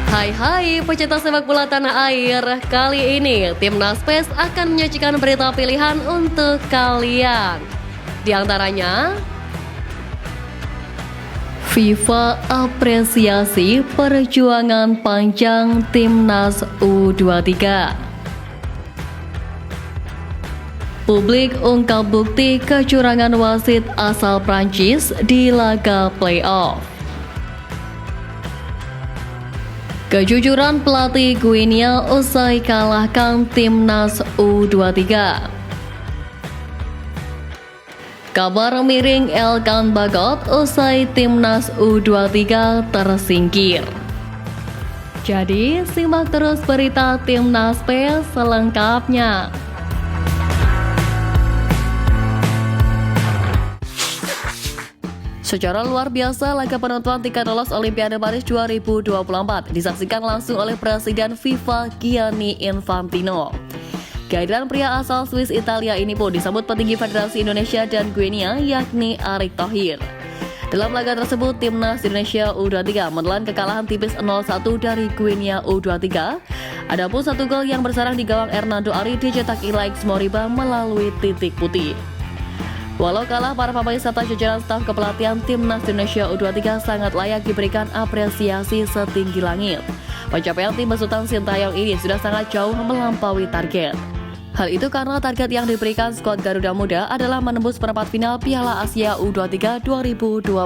Hai pecinta sepak bola tanah air. Kali ini Timnas PES akan menyajikan berita pilihan untuk kalian. Di antaranya, FIFA apresiasi perjuangan panjang Timnas U23. Publik ungkap bukti kecurangan wasit asal Prancis di laga playoff. Kejujuran pelatih Guinea usai kalahkan Timnas U23. Kabar miring Elkan Bagot usai Timnas U23 tersingkir. Jadi, simak terus berita Timnas PES selengkapnya. Secara luar biasa, laga penentuan tiket lolos Olimpiade Paris 2024 disaksikan langsung oleh Presiden FIFA Gianni Infantino. Kehadiran pria asal Swiss Italia ini pun disambut petinggi Federasi Indonesia dan Guinea, yakni Erick Thohir. Dalam laga tersebut, Timnas Indonesia U23 menelan kekalahan tipis 0-1 dari Guinea U23. Adapun satu gol yang bersarang di gawang Hernando Ari dicetak Ilaix Moriba melalui titik putih. Walau kalah, para pemain serta jajaran staf kepelatihan Timnas Indonesia U23 sangat layak diberikan apresiasi setinggi langit. Pencapaian tim besutan Sintayong ini sudah sangat jauh melampaui target. Hal itu karena target yang diberikan skuad Garuda Muda adalah menembus perempat final Piala Asia U23 2024.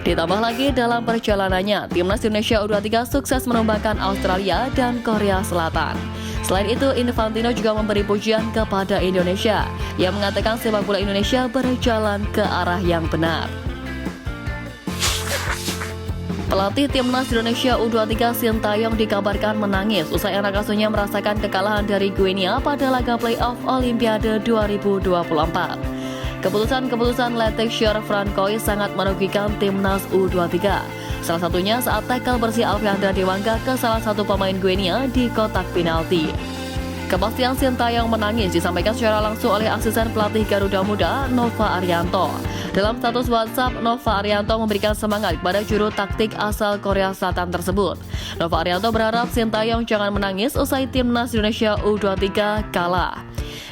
Ditambah lagi dalam perjalanannya, Timnas Indonesia U23 sukses menumbangkan Australia dan Korea Selatan. Selain itu, Infantino juga memberi pujian kepada Indonesia yang mengatakan sepak bola Indonesia berjalan ke arah yang benar. Pelatih Timnas Indonesia U23 Sintayong dikabarkan menangis usai anak asuhnya merasakan kekalahan dari Guinea pada laga playoff Olimpiade 2024. Keputusan Letizia Francois sangat merugikan Timnas U23. Salah satunya saat tackle bersih Alfiandra Dewangga ke salah satu pemain Guinea di kotak penalti. Kepastian Sintayong menangis disampaikan secara langsung oleh asisten pelatih Garuda Muda, Nova Arianto. Dalam status WhatsApp, Nova Arianto memberikan semangat kepada juru taktik asal Korea Selatan tersebut. Nova Arianto berharap Sintayong jangan menangis usai Timnas Indonesia U23 kalah.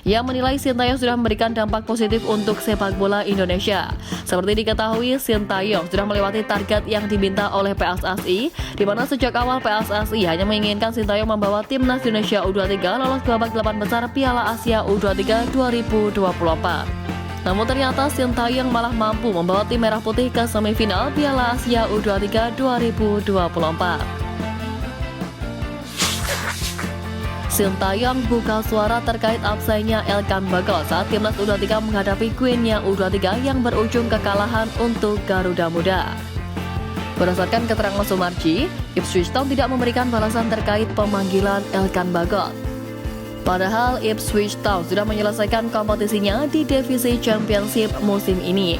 Ia menilai Sintayong sudah memberikan dampak positif untuk sepak bola Indonesia. Seperti diketahui, Sintayong sudah melewati target yang diminta oleh PSSI, di mana sejak awal PSSI hanya menginginkan Sintayong membawa Timnas Indonesia U23 lolos ke babak 8 besar Piala Asia U23 2024. Namun ternyata Sintayong malah mampu membawa tim Merah Putih ke semifinal Piala Asia U23 2024. Sintayong buka suara terkait absennya Elkan Bagot saat Timnas U23 menghadapi Guinea U23 yang berujung kekalahan untuk Garuda Muda. Berdasarkan keterangan Sumarji, Ipswich Town tidak memberikan balasan terkait pemanggilan Elkan Bagot. Padahal Ipswich Town sudah menyelesaikan kompetisinya di divisi Championship musim ini.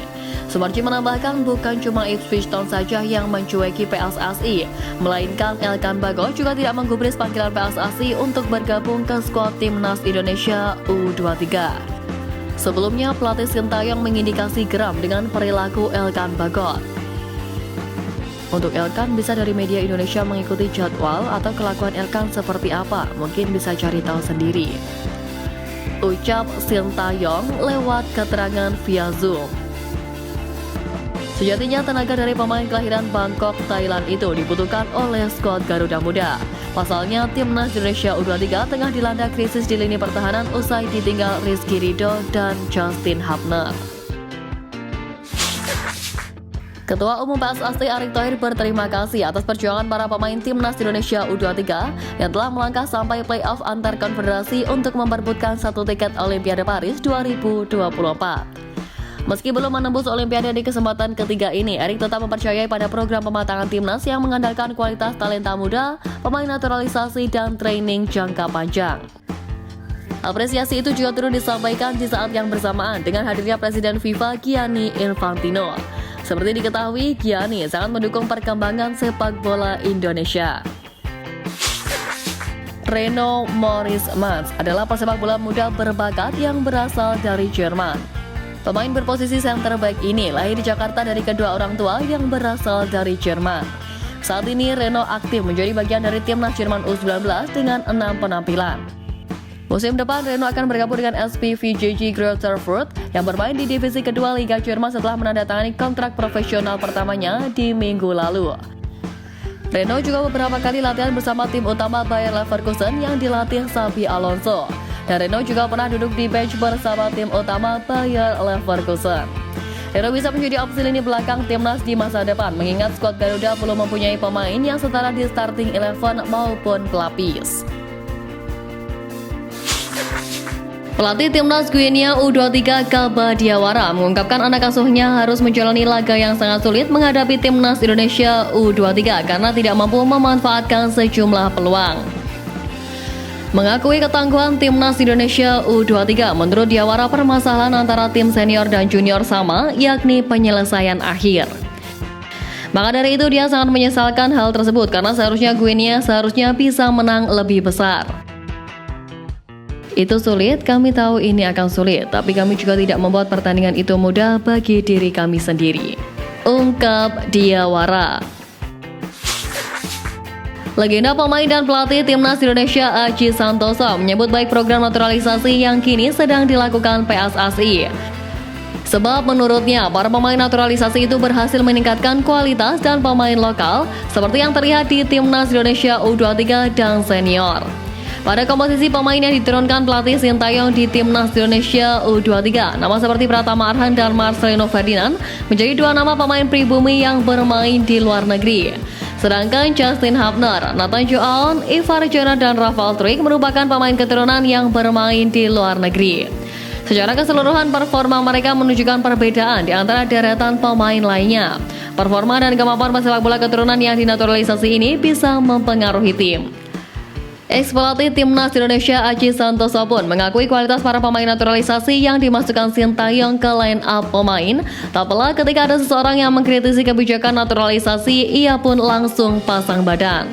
Sumarji menambahkan bukan cuma Ipswich Town saja yang mencueki PSSI, melainkan Elkan Bagot juga tidak menggubris panggilan PSSI untuk bergabung ke skuad Timnas Indonesia U23. Sebelumnya, pelatih Sintayong mengindikasi geram dengan perilaku Elkan Bagot. Untuk Elkan, bisa dari media Indonesia mengikuti jadwal atau kelakuan Elkan seperti apa, mungkin bisa cari tahu sendiri. Ucap Sintayong lewat keterangan via Zoom. Sejatinya tenaga dari pemain kelahiran Bangkok, Thailand itu dibutuhkan oleh skuad Garuda Muda. Pasalnya, Timnas Indonesia U23 tengah dilanda krisis di lini pertahanan usai ditinggal Rizky Ridho dan Justin Hubner. Ketua Umum PSSI Erick Thohir berterima kasih atas perjuangan para pemain Timnas Indonesia U23 yang telah melangkah sampai playoff antar konfederasi untuk memperebutkan satu tiket Olimpiade Paris 2024. Meski belum menembus Olimpiade di kesempatan ketiga ini, Erick tetap mempercayai pada program pematangan timnas yang mengandalkan kualitas talenta muda, pemain naturalisasi, dan training jangka panjang. Apresiasi itu juga turut disampaikan di saat yang bersamaan dengan hadirnya Presiden FIFA Gianni Infantino. Seperti diketahui, Gianni sangat mendukung perkembangan sepak bola Indonesia. Reno Maurice Mans adalah pesepak bola muda berbakat yang berasal dari Jerman. Pemain berposisi center back ini lahir di Jakarta dari kedua orang tua yang berasal dari Jerman. Saat ini Reno aktif menjadi bagian dari timnas Jerman U19 dengan 6 penampilan. Musim depan Reno akan bergabung dengan SPV JG Greuther Fürth yang bermain di divisi kedua Liga Jerman setelah menandatangani kontrak profesional pertamanya di minggu lalu. Reno juga beberapa kali latihan bersama tim utama Bayer Leverkusen yang dilatih Xabi Alonso. Dan Reno juga pernah duduk di bench bersama tim utama Bayer Leverkusen. Reno bisa menjadi opsi lini belakang timnas di masa depan, mengingat skuad Garuda belum mempunyai pemain yang setara di starting 11 maupun pelapis. Pelatih timnas Guinea U23 Kaba Diawara mengungkapkan anak asuhnya harus menjalani laga yang sangat sulit menghadapi timnas Indonesia U23 karena tidak mampu memanfaatkan sejumlah peluang. Mengakui ketangguhan timnas Indonesia U23, menurut Diawara permasalahan antara tim senior dan junior sama, yakni penyelesaian akhir. Maka dari itu dia sangat menyesalkan hal tersebut karena seharusnya Guinea bisa menang lebih besar. Itu sulit, kami tahu ini akan sulit, tapi kami juga tidak membuat pertandingan itu mudah bagi diri kami sendiri, ungkap Diawara. Legenda pemain dan pelatih timnas Indonesia Aji Santoso menyebut baik program naturalisasi yang kini sedang dilakukan PSSI. Sebab menurutnya, para pemain naturalisasi itu berhasil meningkatkan kualitas dan pemain lokal seperti yang terlihat di timnas Indonesia U23 dan senior. Pada komposisi pemain yang diturunkan pelatih Sintayong di timnas Indonesia U23, nama seperti Pratama Arhan dan Marcelino Ferdinand menjadi dua nama pemain pribumi yang bermain di luar negeri. Sedangkan Justin Hubner, Nathan Joaon, Ivar Jonah, dan Rafael Struijk merupakan pemain keturunan yang bermain di luar negeri. Secara keseluruhan performa mereka menunjukkan perbedaan di antara deretan pemain lainnya. Performa dan kemampuan pesepak bola keturunan yang dinaturalisasi ini bisa mempengaruhi tim. Ex-pelatih timnas Indonesia Aji Santoso pun mengakui kualitas para pemain naturalisasi yang dimasukkan Sintayong ke line up pemain. Tak pelak ketika ada seseorang yang mengkritisi kebijakan naturalisasi, ia pun langsung pasang badan.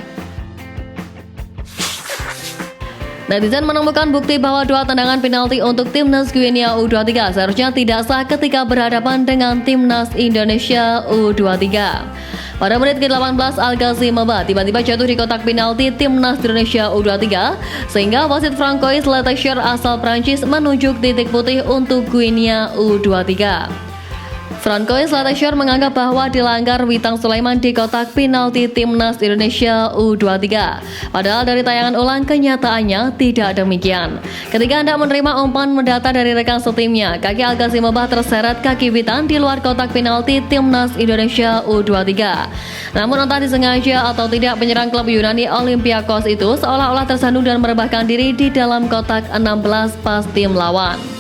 Netizen menemukan bukti bahwa dua tendangan penalti untuk timnas Guinea U23 seharusnya tidak sah ketika berhadapan dengan timnas Indonesia U23. Pada menit ke-18, Al-Ghazi Maba tiba-tiba jatuh di kotak penalti timnas Indonesia U23 sehingga wasit Francois Letecheur asal Prancis menunjuk titik putih untuk Guinea U23. Francois Letecheur menganggap bahwa dilanggar Witan Sulaiman di kotak penalti timnas Indonesia U23. Padahal dari tayangan ulang kenyataannya tidak demikian. Ketika hendak menerima umpan mendata dari rekan setimnya, kaki Al-Ghazi Maba terseret kaki Witan di luar kotak penalti timnas Indonesia U23. Namun entah disengaja atau tidak, penyerang klub Yunani Olympiakos itu seolah-olah tersandung dan merebahkan diri di dalam kotak 16 pas tim lawan.